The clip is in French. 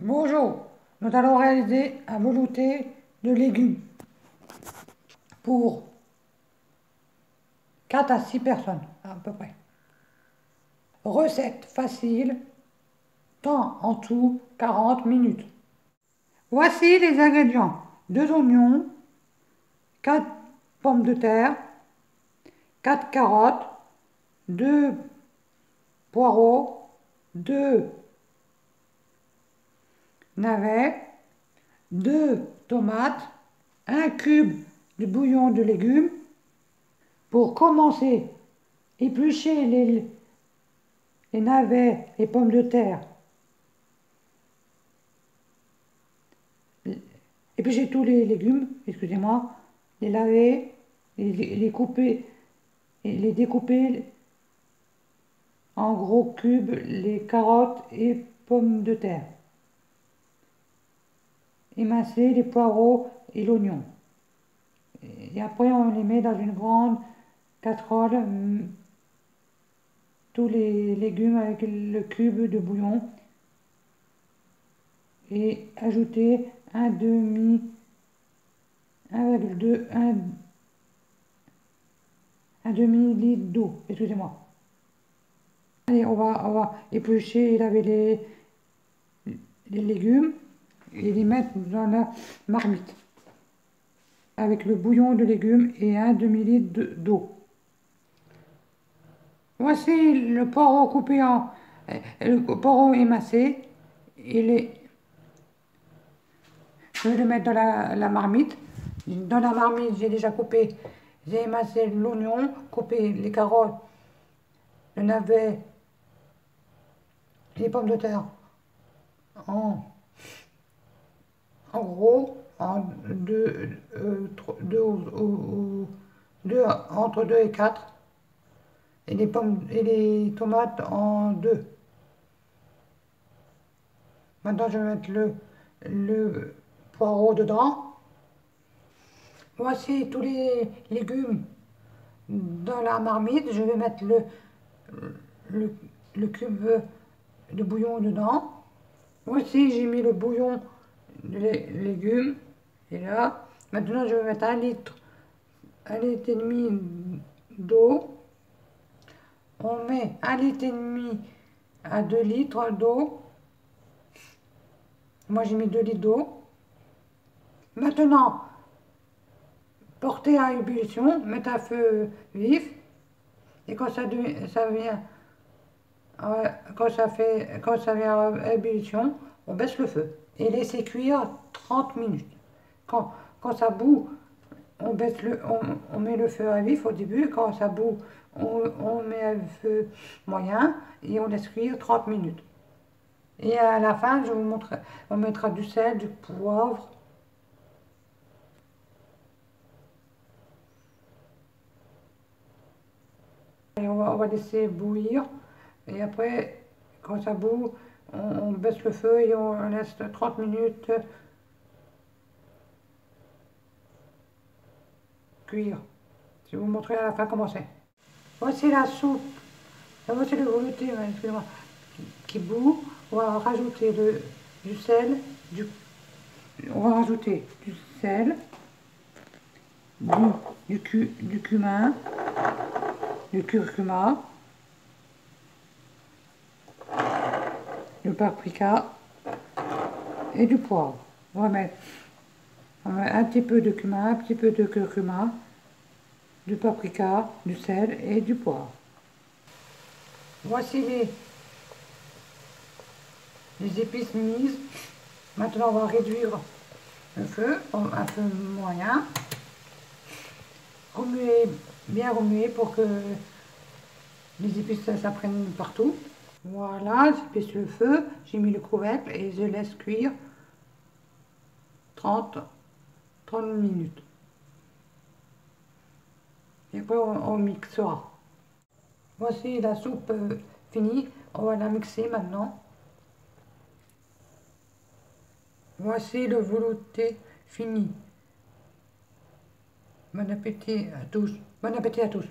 Bonjour, nous allons réaliser un velouté de légumes pour 4 à 6 personnes à peu près. Recette facile, temps en tout 40 minutes. Voici les ingrédients: 2 oignons, 4 pommes de terre, 4 carottes, 2 poireaux, 2 navets, 2 tomates, 1 cube de bouillon de légumes. Pour commencer, éplucher les navets, les pommes de terre. Éplucher tous les légumes, excusez-moi, les laver, les couper et les découper en gros cubes, les carottes et pommes de terre. Émincer les poireaux et l'oignon. Et après, on les met dans une grande casserole, tous les légumes avec le cube de bouillon, et ajouter 1,2 litre d'eau, excusez-moi. Allez, on va éplucher et laver les légumes et les mettre dans la marmite avec le bouillon de légumes et 1,2 litre d'eau. Voici le poireau coupé le poireau émincé. Je vais le mettre dans la marmite. Dans la marmite, j'ai déjà coupé, j'ai émincé l'oignon, coupé les carottes, le navet, les pommes de terre entre 2 et 4, et les tomates en 2. Maintenant, je vais mettre le poireau dedans. Voici tous les légumes dans la marmite. Je vais mettre le cube de bouillon dedans. Voici, j'ai mis le bouillon de légumes. Et là, maintenant, je vais mettre 1 litre et demi d'eau. On met 1 litre et demi à 2 litres d'eau. Moi, j'ai mis 2 litres d'eau. Maintenant, portez à ébullition, mettez à feu vif, et quand ça vient à ébullition, on baisse le feu et laissez cuire 30 minutes. Quand ça bout, on met le feu à vif au début. Quand ça bout, on met un feu moyen et on laisse cuire 30 minutes. Et à la fin, je vous montrerai, on mettra du sel, du poivre. Et on va laisser bouillir. Et après, quand ça bout, on baisse le feu et on laisse 30 minutes cuire. Je vais vous montrer à la fin comment c'est. Voici la soupe. Voici le velouté, excusez-moi, qui bout. On va rajouter du sel, on va rajouter du sel, du cumin, du curcuma, du paprika et du poivre. On va mettre un petit peu de cumin, un petit peu de curcuma, du paprika, du sel et du poivre. Voici les épices mises. Maintenant, on va réduire le feu, un feu moyen. Remuer, bien remuer pour que les épices s'apprennent partout. Voilà, j'ai baissé le feu, j'ai mis le couvercle et je laisse cuire 30 minutes. Et après, on mixera. Voici la soupe finie, on va la mixer maintenant. Voici le velouté fini. Bon appétit à tous. Bon appétit à tous.